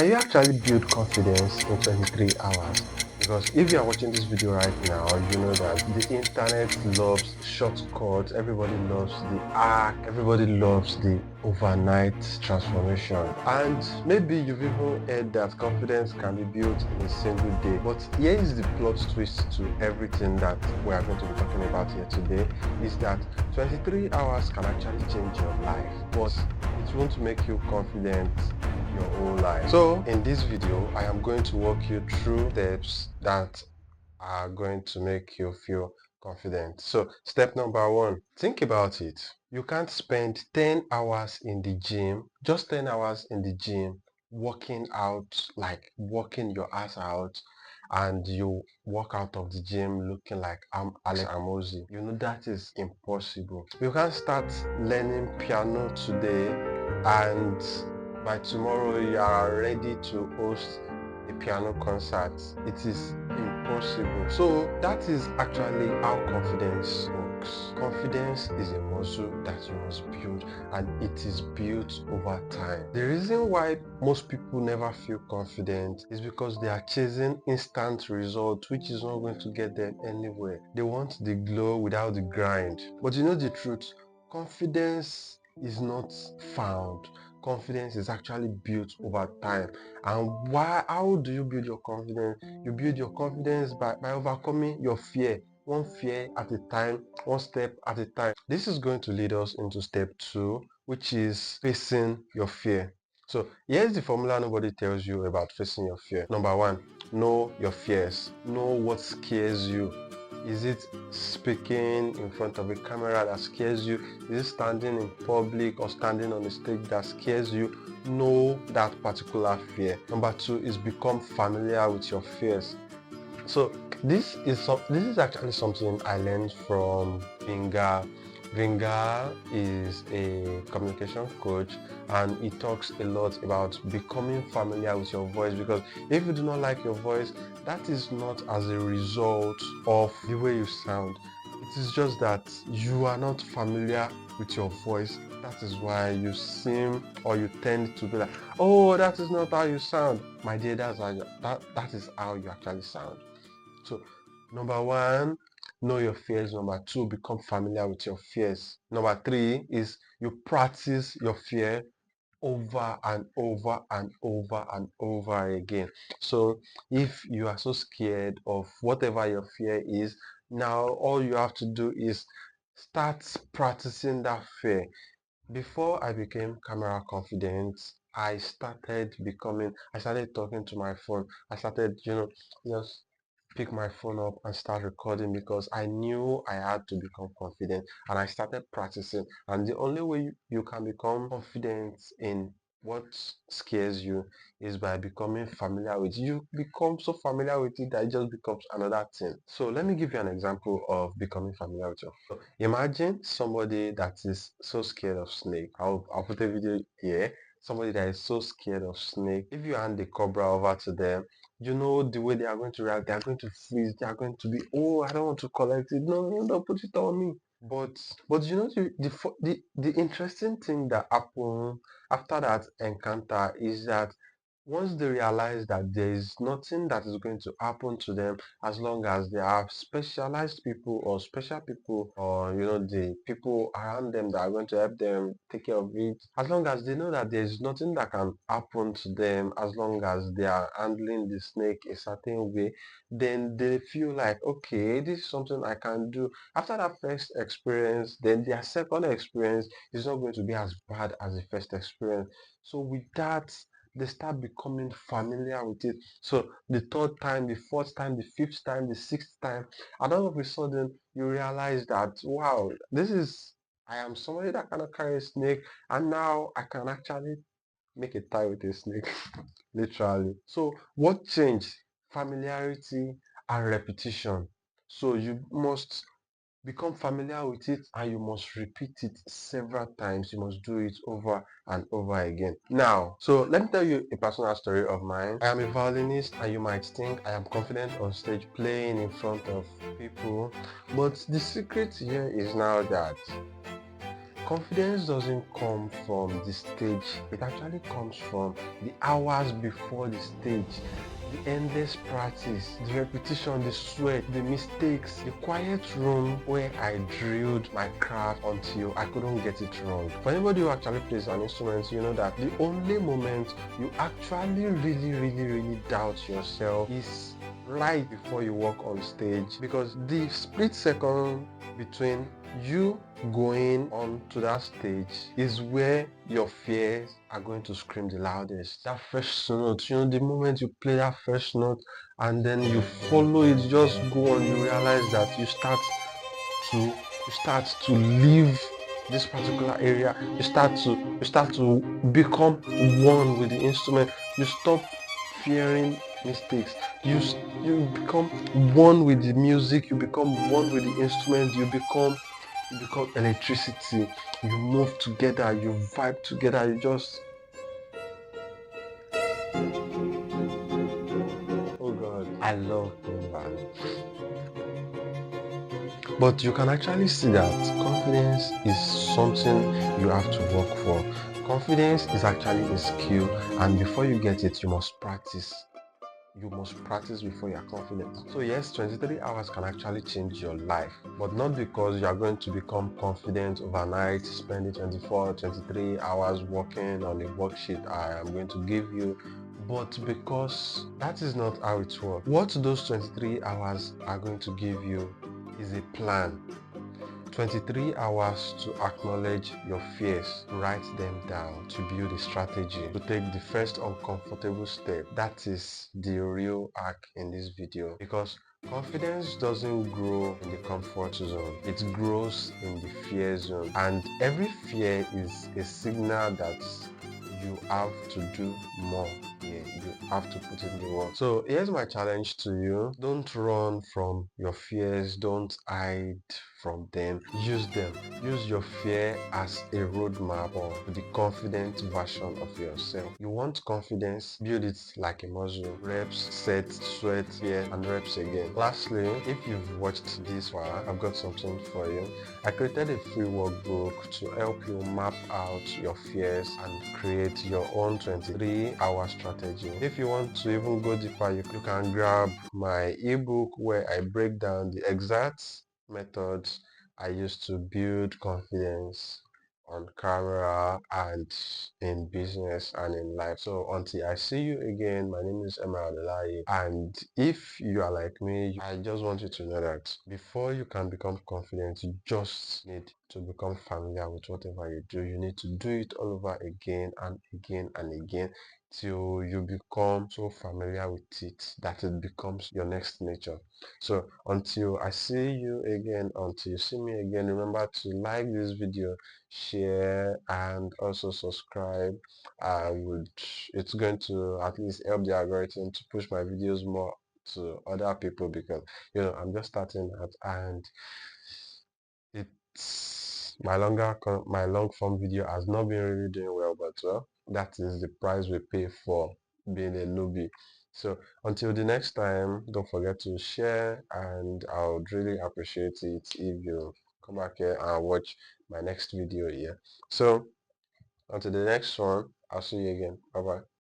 Can you actually build confidence in 23 hours? Because if you are watching this video right now, you know that the internet loves shortcuts, everybody loves the hack, everybody loves the overnight transformation. And maybe you've even heard that confidence can be built in a single day. But here is the plot twist to everything that we are going to be talking about here today, is that 23 hours can actually change your life, but it won't make you confident your whole life. So in this video, I am going to walk you through steps that are going to make you feel confident. So step number 1, think about it. You can't spend 10 hours in the gym, just 10 hours in the gym, working out, like working your ass out, and you walk out of the gym looking like I'm Alex Amosi. You know that is impossible. You can't start learning piano today and by tomorrow you are ready to host a piano concert. It is impossible. So that is actually how confidence works. Confidence is a muscle that you must build, and it is built over time. The reason why most people never feel confident is because they are chasing instant results, which is not going to get them anywhere. They want the glow without the grind. But you know the truth, confidence is not found. Confidence is actually built over time. And how do you build your confidence? You build your confidence by overcoming your fear, one fear at a time, one step at a time. This is going to lead us into step 2, which is facing your fear. So here's the formula nobody tells you about facing your fear. Number 1, know your fears. Know what scares you. Is it speaking in front of a camera that scares you? Is it standing in public or standing on the stage that scares you? Know that particular fear. Number 2 is become familiar with your fears. So this is actually something I learned from Vinga. Vinga is a communication coach, and he talks a lot about becoming familiar with your voice, because if you do not like your voice, that is not as a result of the way you sound. It is just that you are not familiar with your voice. That is why you seem, or you tend to be like, oh, that is not how you sound. My dear, that is how you actually sound. So number 1, know your fears. Number 2, become familiar with your fears. Number 3 is you practice your fear over and over and over and over again. So if you are so scared of whatever your fear is, now all you have to do is start practicing that fear. Before I became camera confident, I started talking to my phone. I started, just pick my phone up and start recording, because I knew I had to become confident, and I started practicing. And the only way you can become confident in what scares you is by becoming familiar with it. You become so familiar with it that it just becomes another thing. So let me give you an example of becoming familiar with your phone. Imagine somebody that is so scared of snake. I'll put a video here. Somebody that is so scared of snake. If you hand the cobra over to them, you know the way they are going to react. They are going to freeze. They are going to be, oh, I don't want to collect it. No, no, no, put it on me. But you know the interesting thing that happened after that encounter is that once they realize that there is nothing that is going to happen to them, as long as they have specialized people or special people, or the people around them that are going to help them take care of it, as long as they know that there is nothing that can happen to them, as long as they are handling the snake a certain way, then they feel like, okay, this is something I can do. After that first experience, then their second experience is not going to be as bad as the first experience. So with that, they start becoming familiar with it. So the third time, the fourth time, the fifth time, the sixth time, and all of a sudden you realize that, wow, I am somebody that cannot carry a snake, and now I can actually make a tie with a snake. Literally. So what changed? Familiarity and repetition. So you must become familiar with it, and you must repeat it several times. You must do it over and over again. Now, so let me tell you a personal story of mine. I am a violinist, and you might think I am confident on stage playing in front of people, but the secret here is now that confidence doesn't come from the stage, it actually comes from the hours before the stage, the endless practice, the repetition, the sweat, the mistakes, the quiet room where I drilled my craft until I couldn't get it wrong. For anybody who actually plays an instrument, you know that the only moment you actually really doubt yourself is right before you walk on stage, because the split second between you going on to that stage is where your fears are going to scream the loudest. That first note, you know, the moment you play that first note and then you follow it, just go on, you realize that you start to leave this particular area, you start to become one with the instrument, you stop fearing mistakes, you become one with the music, you become one with the instrument, you become electricity, you move together, you vibe together, you just, oh god, I love playing violin. But you can actually see that confidence is something you have to work for. Confidence is actually a skill, and before you get it, you must practice. You must practice before you are confident. So yes, 23 hours can actually change your life, but not because you are going to become confident overnight, spending 24, 23 hours working on a worksheet I am going to give you, but because that is not how it works. What those 23 hours are going to give you is a plan. 23 hours to acknowledge your fears, write them down, to build a strategy, to take the first uncomfortable step. That is the real arc in this video, because confidence doesn't grow in the comfort zone, it grows in the fear zone, and every fear is a signal that you have to do more. Yeah, you have to put in the work. So here's my challenge to you: don't run from your fears, don't hide from them, use them. Use your fear as a roadmap or the confident version of yourself. You want confidence, build it like a muscle. Reps, set, sweat, fear, and reps again. Lastly, if you've watched this far, I've got something for you. I created a free workbook to help you map out your fears and create your own 23-hour strategy. If you want to even go deeper, you can grab my ebook where I break down the exact methods I used to build confidence on camera and in business and in life. So until I see you again, my name is Emma Adelaye, and if you are like me, I just want you to know that before you can become confident, you just need to become familiar with whatever you do. You need to do it all over again and again and again till you become so familiar with it that it becomes your next nature. So until I see you again, until you see me again, remember to like this video, share, and also subscribe. It's going to at least help the algorithm to push my videos more to other people, because I'm just starting out, and it's my long form video has not been really doing well, but well, that is the price we pay for being a newbie. So until the next time, don't forget to share, and I would really appreciate it if you come back here and watch my next video here. So until the next one, I'll see you again. Bye bye.